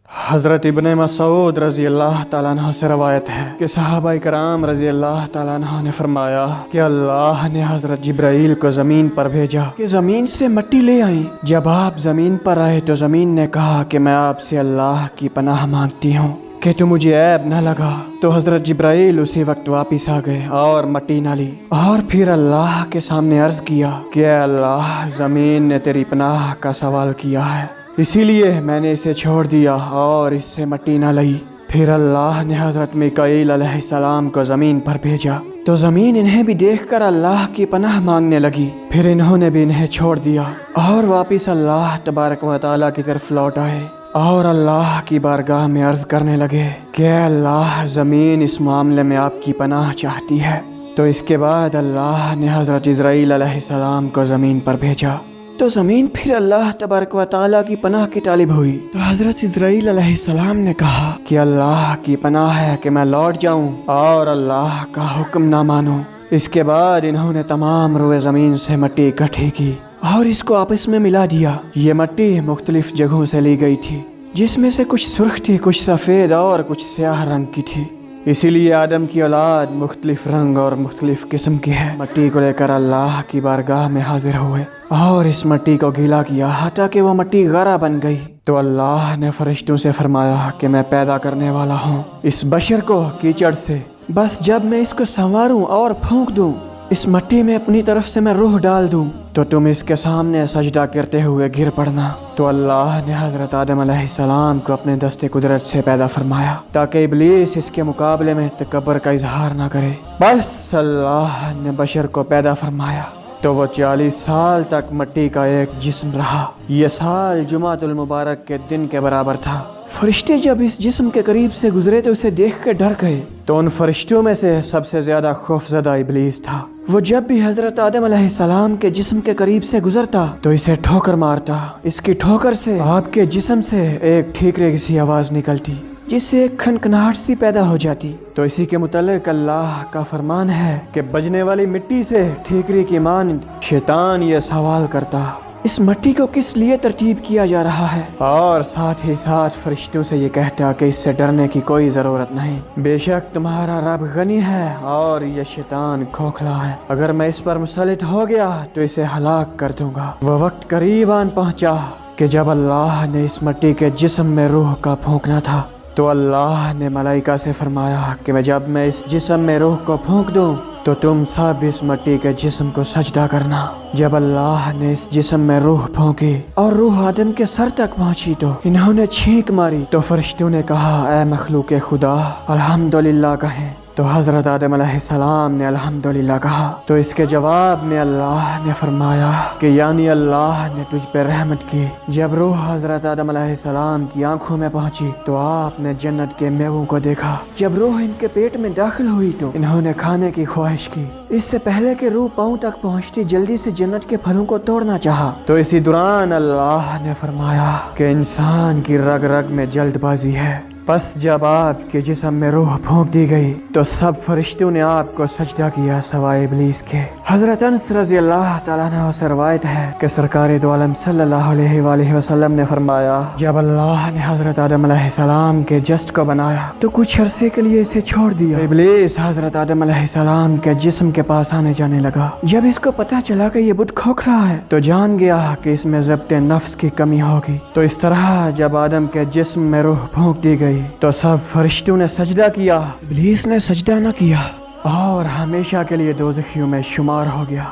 حضرت ابن مسعود رضی اللہ تعالیٰ عنہ سے روایت ہے کہ صحابہ کرام رضی اللہ تعالیٰ عنہ نے فرمایا کہ اللہ نے حضرت جبرائیل کو زمین پر بھیجا کہ زمین سے مٹی لے آئیں۔ جب آپ زمین پر آئے تو زمین نے کہا کہ میں آپ سے اللہ کی پناہ مانگتی ہوں کہ تو مجھے عیب نہ لگا۔ تو حضرت جبرائیل اسی وقت واپس آ گئے اور مٹی نہ لی، اور پھر اللہ کے سامنے عرض کیا کہ اے اللہ، زمین نے تیری پناہ کا سوال کیا ہے، اسی لیے میں نے اسے چھوڑ دیا اور اس سے مٹی نہ لئی۔ پھر اللہ نے حضرت میکائیل علیہ السلام کو زمین پر بھیجا تو زمین انہیں بھی دیکھ کر اللہ کی پناہ مانگنے لگی۔ پھر انہوں نے بھی انہیں چھوڑ دیا اور واپس اللہ تبارک و تعالیٰ کی طرف لوٹ آئے اور اللہ کی بارگاہ میں عرض کرنے لگے کہ اے اللہ، زمین اس معاملے میں آپ کی پناہ چاہتی ہے۔ تو اس کے بعد اللہ نے حضرت اسرائیل علیہ السلام کو زمین پر بھیجا تو زمین پھر اللہ تبارک و تعالیٰ کی پناہ کی طالب ہوئی۔ تو حضرت اسرائیل علیہ السلام نے کہا کہ اللہ کی پناہ ہے کہ میں لوٹ جاؤں اور اللہ کا حکم نہ مانوں۔ اس کے بعد انہوں نے تمام روئے زمین سے مٹی اکٹھی کی اور اس کو آپس میں ملا دیا۔ یہ مٹی مختلف جگہوں سے لی گئی تھی، جس میں سے کچھ سرخ تھی، کچھ سفید اور کچھ سیاہ رنگ کی تھی۔ اسی لیے آدم کی اولاد مختلف رنگ اور مختلف قسم کی ہے۔ مٹی کو لے کر اللہ کی بارگاہ میں حاضر ہوئے اور اس مٹی کو گیلا کیا حتیٰ کہ وہ مٹی غارہ بن گئی۔ تو اللہ نے فرشتوں سے فرمایا کہ میں پیدا کرنے والا ہوں اس بشر کو کیچڑ سے، بس جب میں اس کو سنواروں اور پھونک دوں، اس مٹی میں اپنی طرف سے میں روح ڈال دوں، تو تم اس کے سامنے سجدہ کرتے ہوئے گر پڑنا۔ تو اللہ نے حضرت آدم علیہ السلام کو اپنے دست قدرت سے پیدا فرمایا تاکہ ابلیس اس کے مقابلے میں تکبر کا اظہار نہ کرے۔ بس اللہ نے بشر کو پیدا فرمایا تو وہ 40 سال تک مٹی کا ایک جسم رہا۔ یہ سال جمعۃ المبارک کے دن کے برابر تھا۔ فرشتے جب اس جسم کے قریب سے گزرے تو اسے دیکھ کے ڈر گئے۔ تو ان فرشتوں میں سے سب سے زیادہ خوفزدہ ابلیس تھا۔ وہ جب بھی حضرت آدم علیہ السلام کے جسم کے قریب سے گزرتا تو اسے ٹھوکر مارتا۔ اس کی ٹھوکر سے آپ کے جسم سے ایک ٹھیکرے کی سی آواز نکلتی جس سے ایک کھنکھناہٹ سی پیدا ہو جاتی۔ تو اسی کے متعلق اللہ کا فرمان ہے کہ بجنے والی مٹی سے ٹھیکری کی مانند شیطان یہ سوال کرتا، اس مٹی کو کس لیے ترتیب کیا جا رہا ہے؟ اور ساتھ ہی ساتھ فرشتوں سے یہ کہتا کہ اس سے ڈرنے کی کوئی ضرورت نہیں، بے شک تمہارا رب غنی ہے اور یہ شیطان کھوکھلا ہے، اگر میں اس پر مسلط ہو گیا تو اسے ہلاک کر دوں گا۔ وہ وقت قریب آن پہنچا کہ جب اللہ نے اس مٹی کے جسم میں روح کا پھونکنا تھا تو اللہ نے ملائکہ سے فرمایا کہ جب میں اس جسم میں روح کو پھونک دوں تو تم سب اس مٹی کے جسم کو سجدہ کرنا۔ جب اللہ نے اس جسم میں روح پھونکی اور روح آدم کے سر تک پہنچی تو انہوں نے چھینک ماری۔ تو فرشتوں نے کہا، اے مخلوق خدا، الحمدللہ کہیں۔ تو حضرت آدم علیہ السلام نے الحمدللہ کہا۔ تو اس کے جواب میں اللہ نے فرمایا کہ یعنی اللہ نے تجھ پہ رحمت کی۔ جب روح حضرت آدم علیہ السلام کی آنکھوں میں پہنچی تو آپ نے جنت کے میووں کو دیکھا۔ جب روح ان کے پیٹ میں داخل ہوئی تو انہوں نے کھانے کی خواہش کی۔ اس سے پہلے کہ روح پاؤں تک پہنچتی جلدی سے جنت کے پھلوں کو توڑنا چاہا۔ تو اسی دوران اللہ نے فرمایا کہ انسان کی رگ رگ میں جلد بازی ہے، پس جب آپ کے جسم میں روح پھونک دی گئی تو سب فرشتوں نے آپ کو سجدہ کیا سوائے ابلیس کے۔ حضرت انس رضی اللہ تعالیٰ عنہ سے روایت ہے کہ سرکار دو عالم صلی اللہ علیہ وآلہ وسلم نے فرمایا، جب اللہ نے حضرت آدم علیہ السلام کے جسد کو بنایا تو کچھ عرصے کے لیے اسے چھوڑ دیا۔ ابلیس حضرت آدم علیہ السلام کے جسم کے پاس آنے جانے لگا۔ جب اس کو پتہ چلا کہ یہ بت کھوکھلا ہے تو جان گیا کہ اس میں ضبط نفس کی کمی ہوگی۔ تو اس طرح جب آدم کے جسم میں روح پھونک دی گئی تو سب فرشتوں نے سجدہ کیا، ابلیس نے سجدہ نہ کیا اور ہمیشہ کے لیے دوزخیوں میں شمار ہو گیا۔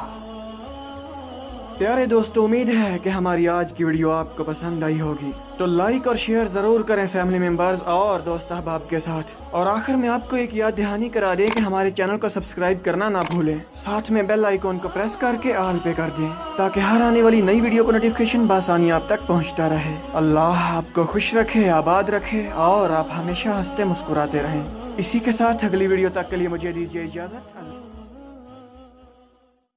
پیارے دوستو، امید ہے کہ ہماری آج کی ویڈیو آپ کو پسند آئی ہوگی، تو لائک اور شیئر ضرور کریں فیملی ممبرز اور دوست احباب کے ساتھ۔ اور آخر میں آپ کو ایک یاد دہانی کرا دیں کہ ہمارے چینل کو سبسکرائب کرنا نہ بھولیں، ساتھ میں بیل آئیکن کو پریس کر کے آل پہ کر دیں تاکہ ہر آنے والی نئی ویڈیو کو نوٹیفیکیشن بآسانی آپ تک پہنچتا رہے۔ اللہ آپ کو خوش رکھے، آباد رکھے اور آپ ہمیشہ ہنستے مسکراتے رہیں۔ اسی کے ساتھ اگلی ویڈیو تک کے لیے مجھے دیجیے اجازت۔